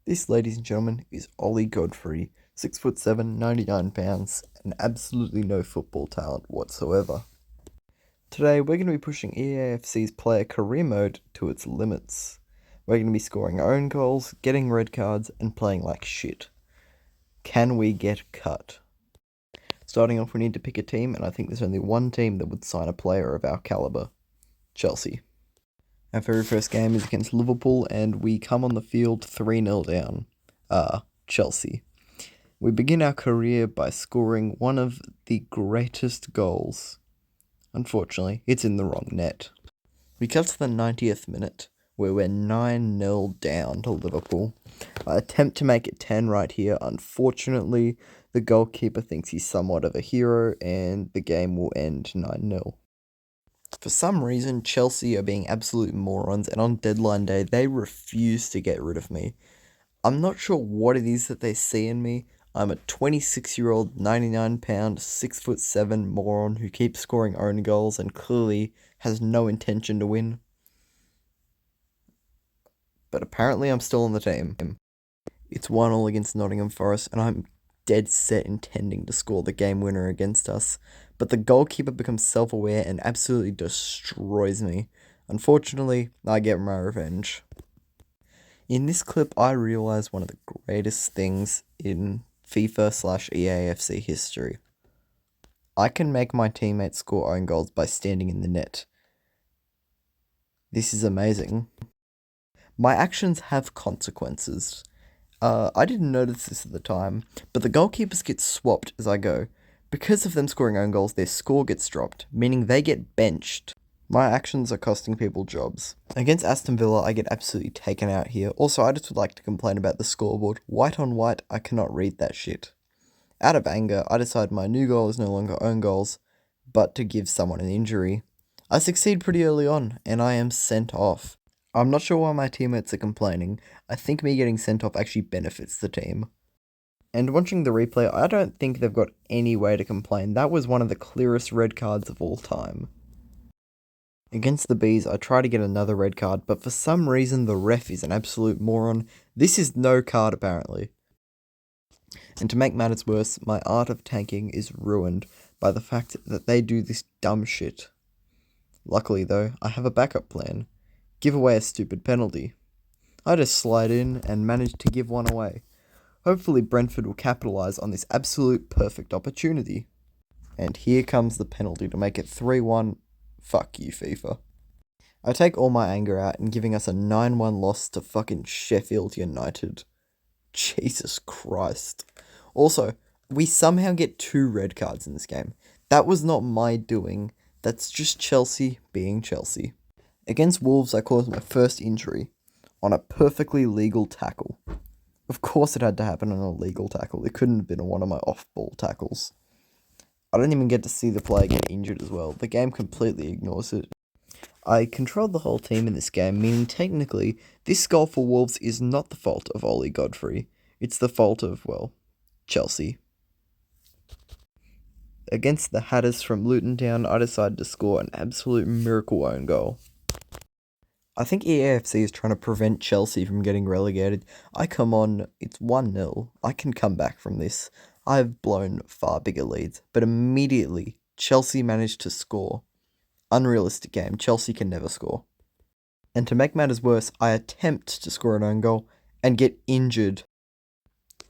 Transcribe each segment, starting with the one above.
This, ladies and gentlemen, is Ollie Godfrey, 6'7", 99 pounds, and absolutely no football talent whatsoever. Today, we're going to be pushing EAFC's player career mode to its limits. We're going to be scoring our own goals, getting red cards, and playing like shit. Can we get cut? Starting off, we need to pick a team, and I think there's only one team that would sign a player of our calibre: Chelsea. Our very first game is against Liverpool, and we come on the field 3-0 down. Chelsea. We begin our career by scoring one of the greatest goals. Unfortunately, it's in the wrong net. We cut to the 90th minute, where we're 9-0 down to Liverpool. I attempt to make it 10 right here. Unfortunately, the goalkeeper thinks he's somewhat of a hero, and the game will end 9-0. For some reason, Chelsea are being absolute morons, and on deadline day, they refuse to get rid of me. I'm not sure what it is that they see in me. I'm a 26-year-old, 99-pound, 6'7" moron who keeps scoring own goals and clearly has no intention to win. But apparently I'm still on the team. It's 1-1 against Nottingham Forest, and I'm dead set intending to score the game winner against us. But the goalkeeper becomes self-aware and absolutely destroys me. Unfortunately, I get my revenge. In this clip, I realize one of the greatest things in FIFA/EAFC history. I can make my teammates score own goals by standing in the net. This is amazing. My actions have consequences. I didn't notice this at the time, but the goalkeepers get swapped as I go. Because of them scoring own goals, their score gets dropped, meaning they get benched. My actions are costing people jobs. Against Aston Villa, I get absolutely taken out here. Also, I just would like to complain about the scoreboard. White on white, I cannot read that shit. Out of anger, I decide my new goal is no longer own goals, but to give someone an injury. I succeed pretty early on, and I am sent off. I'm not sure why my teammates are complaining. I think me getting sent off actually benefits the team. And watching the replay, I don't think they've got any way to complain. That was one of the clearest red cards of all time. Against the Bees, I try to get another red card, but for some reason the ref is an absolute moron. This is no card, apparently. And to make matters worse, my art of tanking is ruined by the fact that they do this dumb shit. Luckily, though, I have a backup plan. Give away a stupid penalty. I just slide in and manage to give one away. Hopefully Brentford will capitalise on this absolute perfect opportunity. And here comes the penalty to make it 3-1. Fuck you, FIFA. I take all my anger out in giving us a 9-1 loss to fucking Sheffield United. Jesus Christ. Also, we somehow get 2 red cards in this game. That was not my doing. That's just Chelsea being Chelsea. Against Wolves, I caused my first injury on a perfectly legal tackle. Of course it had to happen on a legal tackle. It couldn't have been on one of my off-ball tackles. I don't even get to see the player get injured as well. The game completely ignores it. I controlled the whole team in this game, meaning technically, this goal for Wolves is not the fault of Ollie Godfrey. It's the fault of, well, Chelsea. Against the Hatters from Luton Town, I decided to score an absolute miracle own goal. I think EAFC is trying to prevent Chelsea from getting relegated. I come on, it's 1-0. I can come back from this. I've blown far bigger leads, but immediately Chelsea managed to score. Unrealistic game. Chelsea can never score. And to make matters worse, I attempt to score an own goal and get injured.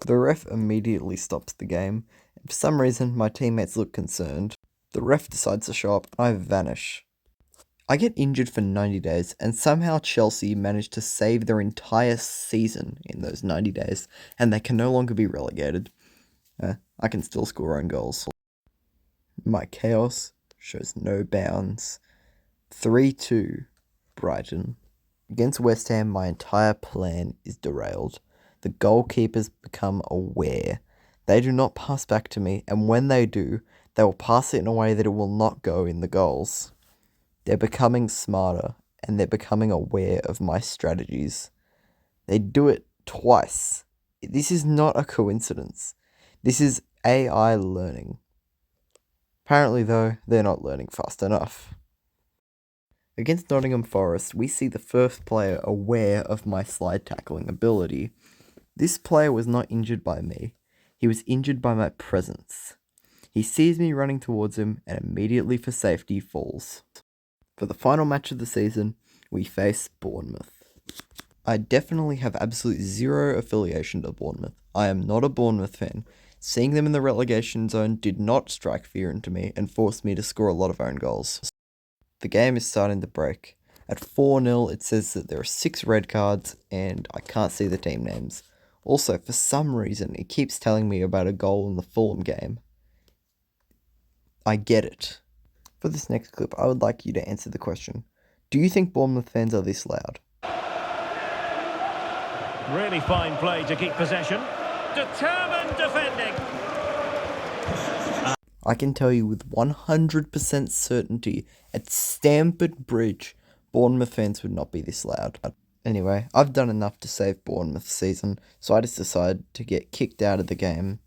The ref immediately stops the game, and for some reason my teammates look concerned. The ref decides to show up, and I vanish. I get injured for 90 days, and somehow Chelsea managed to save their entire season in those 90 days, and they can no longer be relegated. I can still score own goals. My chaos shows no bounds. 3-2, Brighton. Against West Ham, my entire plan is derailed. The goalkeepers become aware. They do not pass back to me, and when they do, they will pass it in a way that it will not go in the goals. They're becoming smarter, and they're becoming aware of my strategies. They do it twice. This is not a coincidence. This is AI learning. Apparently, though, they're not learning fast enough. Against Nottingham Forest, we see the first player aware of my slide tackling ability. This player was not injured by me. He was injured by my presence. He sees me running towards him and immediately for safety falls. For the final match of the season, we face Bournemouth. I definitely have absolutely zero affiliation to Bournemouth. I am not a Bournemouth fan. Seeing them in the relegation zone did not strike fear into me and forced me to score a lot of own goals. The game is starting to break. At 4-0, it says that there are 6 red cards and I can't see the team names. Also, for some reason, it keeps telling me about a goal in the Fulham game. I get it. For this next clip, I would like you to answer the question. Do you think Bournemouth fans are this loud? Really fine play to keep possession. Determined defending. I can tell you with 100% certainty, at Stamford Bridge, Bournemouth fans would not be this loud. Anyway, I've done enough to save Bournemouth's season, so I just decided to get kicked out of the game.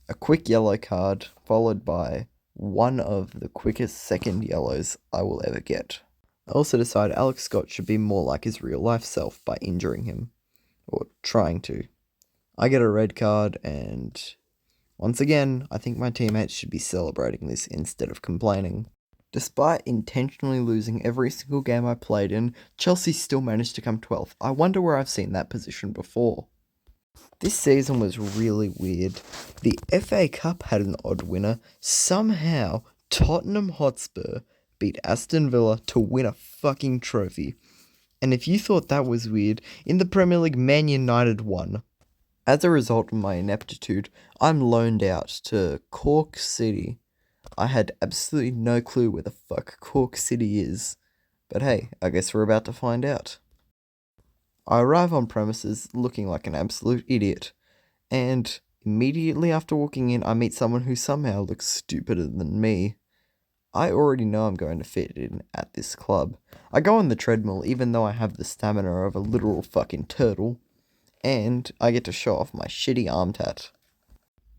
A quick yellow card, followed by one of the quickest second yellows I will ever get. I also decided Alex Scott should be more like his real life self by injuring him. Or trying to. I get a red card, and once again, I think my teammates should be celebrating this instead of complaining. Despite intentionally losing every single game I played in, Chelsea still managed to come 12th. I wonder where I've seen that position before. This season was really weird. The FA Cup had an odd winner. Somehow, Tottenham Hotspur beat Aston Villa to win a fucking trophy. And if you thought that was weird, in the Premier League, Man United won. As a result of my ineptitude, I'm loaned out to Cork City. I had absolutely no clue where the fuck Cork City is. But hey, I guess we're about to find out. I arrive on premises looking like an absolute idiot, and immediately after walking in, I meet someone who somehow looks stupider than me. I already know I'm going to fit in at this club. I go on the treadmill even though I have the stamina of a literal fucking turtle, and I get to show off my shitty arm tat.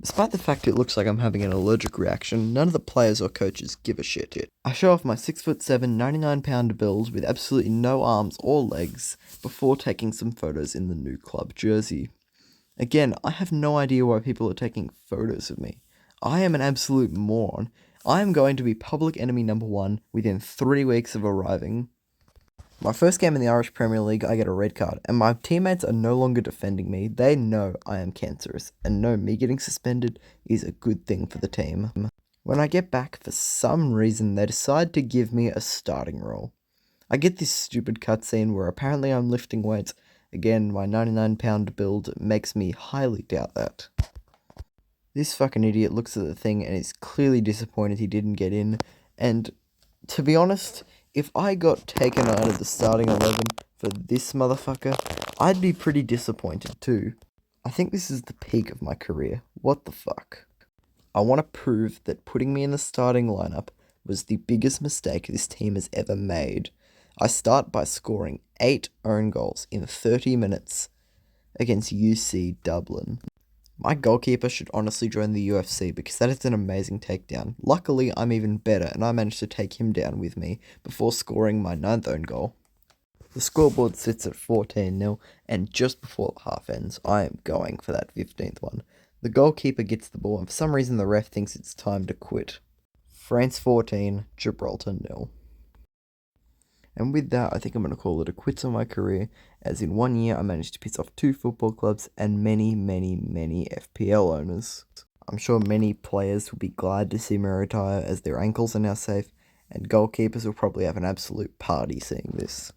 Despite the fact it looks like I'm having an allergic reaction, none of the players or coaches give a shit. I show off my 6'7", 99-pound build with absolutely no arms or legs before taking some photos in the new club jersey. Again, I have no idea why people are taking photos of me. I am an absolute moron. I am going to be public enemy number 1 within 3 weeks of arriving. My first game in the Irish Premier League, I get a red card, and my teammates are no longer defending me. They know I am cancerous, and know me getting suspended is a good thing for the team. When I get back, for some reason, they decide to give me a starting role. I get this stupid cutscene where apparently I'm lifting weights. Again, my 99-pound build makes me highly doubt that. This fucking idiot looks at the thing and is clearly disappointed he didn't get in, and to be honest, if I got taken out of the starting 11 for this motherfucker, I'd be pretty disappointed too. I think this is the peak of my career. What the fuck? I want to prove that putting me in the starting lineup was the biggest mistake this team has ever made. I start by scoring 8 own goals in 30 minutes against UC Dublin. My goalkeeper should honestly join the UFC because that is an amazing takedown. Luckily, I'm even better and I managed to take him down with me before scoring my 9th own goal. The scoreboard sits at 14-0 and just before the half ends, I am going for that 15th one. The goalkeeper gets the ball and for some reason the ref thinks it's time to quit. France 14, Gibraltar 0. And with that, I think I'm going to call it a quits on my career, as in 1 year I managed to piss off 2 football clubs and many FPL owners. I'm sure many players will be glad to see me retire as their ankles are now safe, and goalkeepers will probably have an absolute party seeing this.